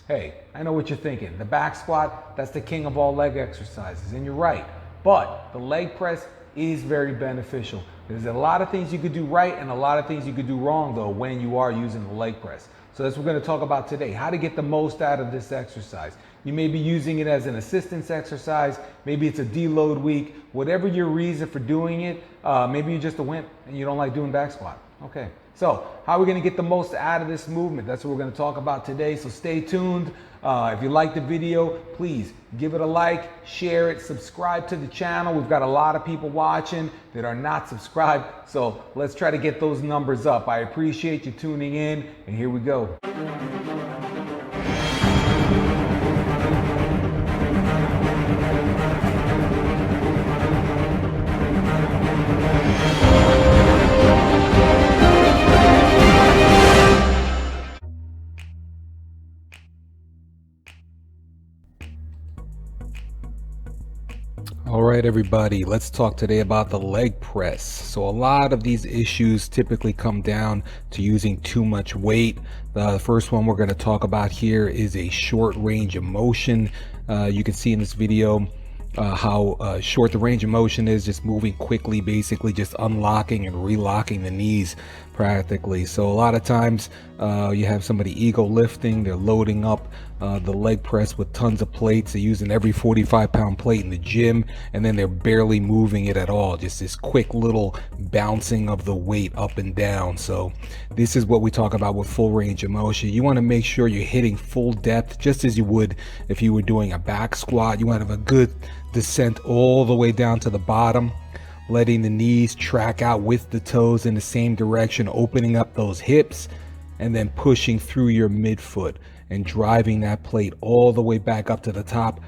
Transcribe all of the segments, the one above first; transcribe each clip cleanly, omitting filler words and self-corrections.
Hey, I know what you're thinking. The back squat, that's the king of all leg exercises, and you're right. But the leg press is very beneficial. There's a lot of things you could do right and a lot of things you could do wrong though when you are using the leg press. So that's what we're going to talk about today, how to get the most out of this exercise. You may be using it as an assistance exercise, maybe it's a deload week, whatever your reason for doing it, maybe you're just a wimp and you don't like doing back squat. Okay, so how are we going to get the most out of this movement? That's what we're going to talk about today, so stay tuned. If you like the video, please give it a like, share it, subscribe to the channel. We've got a lot of people watching that are not subscribed, so let's try to get those numbers up. I appreciate you tuning in, and here we go. All right, everybody, let's talk today about the leg press. So a lot of these issues typically come down to using too much weight. The first one we're going to talk about here is a short range of motion. You can see in this video how short the range of motion is, just moving quickly, basically just unlocking and relocking the knees practically. So a lot of times you have somebody ego lifting, they're loading up the leg press with tons of plates. They're using every 45-pound plate in the gym, and then they're barely moving it at all, just this quick little bouncing of the weight up and down. So this is what we talk about with full range of motion. You want to make sure you're hitting full depth, just as you would if you were doing a back squat. You want to have a good descent all the way down to the bottom, letting the knees track out with the toes in the same direction, opening up those hips, and then pushing through your midfoot and driving that plate all the way back up to the top,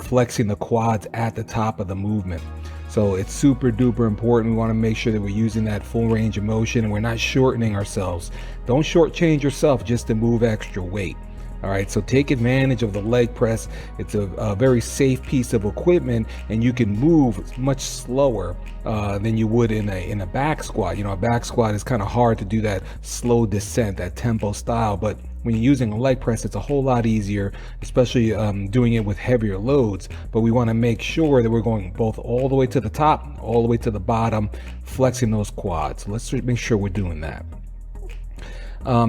flexing the quads at the top of the movement. So it's super duper important. We want to make sure that we're using that full range of motion and we're not shortening ourselves. Don't shortchange yourself just to move extra weight. All right, so take advantage of the leg press. It's a very safe piece of equipment, and you can move much slower than you would in a back squat. You know, a back squat is kind of hard to do that slow descent, that tempo style, but when you're using a leg press, it's a whole lot easier, especially doing it with heavier loads. But we want to make sure that we're going both all the way to the top, all the way to the bottom, flexing those quads. So let's make sure we're doing that.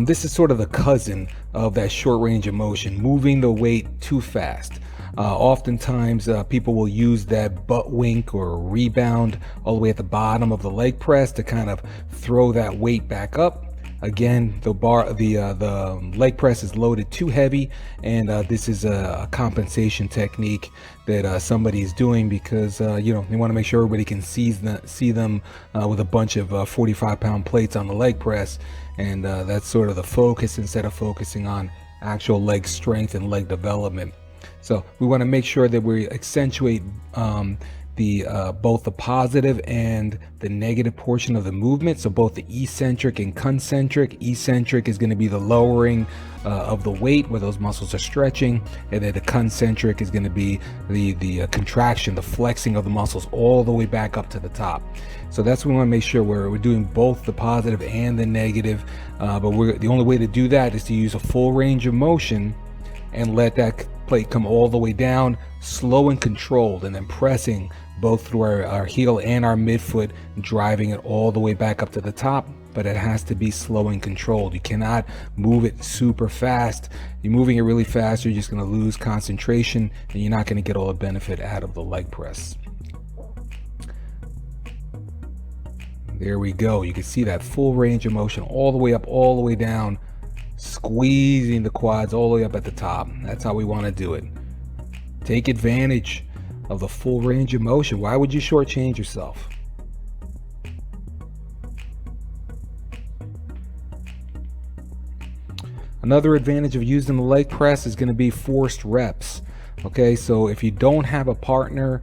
This is sort of the cousin of that short range of motion, moving the weight too fast. Oftentimes people will use that butt wink or rebound all the way at the bottom of the leg press to kind of throw that weight back up. Again, the leg press is loaded too heavy, and this is a compensation technique that somebody is doing because you know, they want to make sure everybody can see them with a bunch of 45-pound plates on the leg press, and that's sort of the focus instead of focusing on actual leg strength and leg development. So we want to make sure that we accentuate both the positive and the negative portion of the movement. So both the eccentric and concentric. Eccentric is going to be the lowering of the weight where those muscles are stretching, and then the concentric is going to be the contraction, the flexing of the muscles all the way back up to the top. So that's what we want to make sure we're doing both the positive and the negative. But the only way to do that is to use a full range of motion and let that plate come all the way down, slow and controlled, and then pressing both through our heel and our midfoot, driving it all the way back up to the top. But it has to be slow and controlled. You cannot move it super fast. You're moving it really fast, you're just going to lose concentration, and you're not going to get all the benefit out of the leg press. There we go. You can see that full range of motion all the way up, all the way down, squeezing the quads all the way up at the top. That's how we want to do it. Take advantage of the full range of motion. Why would you shortchange yourself? Another advantage of using the leg press is going to be forced reps. Okay, so if you don't have a partner,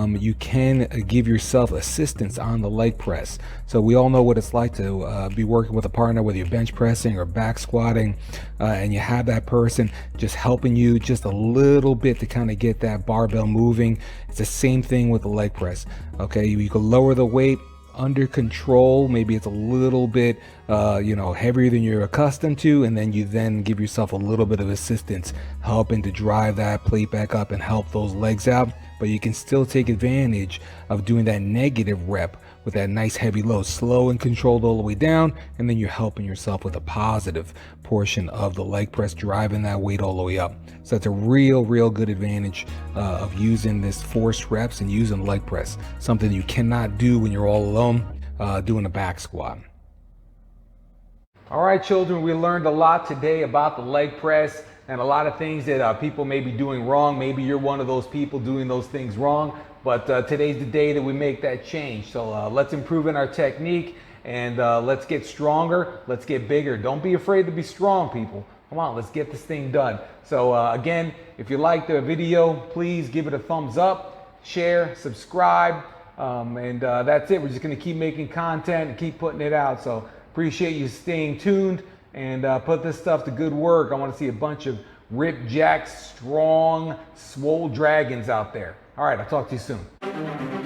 you can give yourself assistance on the leg press. So we all know what it's like to be working with a partner, whether you're bench pressing or back squatting, and you have that person just helping you just a little bit to kind of get that barbell moving. It's the same thing with the leg press. Okay, you can lower the weight under control. Maybe it's a little bit heavier than you're accustomed to, and then you then give yourself a little bit of assistance, helping to drive that plate back up and help those legs out. But you can still take advantage of doing that negative rep with that nice heavy load, slow and controlled all the way down, and then you're helping yourself with a positive portion of the leg press, driving that weight all the way up. So that's a real good advantage of using this forced reps and using leg press, something you cannot do when you're all alone doing a back squat. All right, children, we learned a lot today about the leg press and a lot of things that people may be doing wrong. Maybe you're one of those people doing those things wrong, but today's the day that we make that change. So let's improve in our technique, and let's get stronger, let's get bigger. Don't be afraid to be strong, people. Come on, let's get this thing done. So again, if you liked the video, please give it a thumbs up, share, subscribe, and that's it. We're just gonna keep making content and keep putting it out. So appreciate you staying tuned and put this stuff to good work. I want to see a bunch of ripped jacks, strong, swole dragons out there. All right, I'll talk to you soon.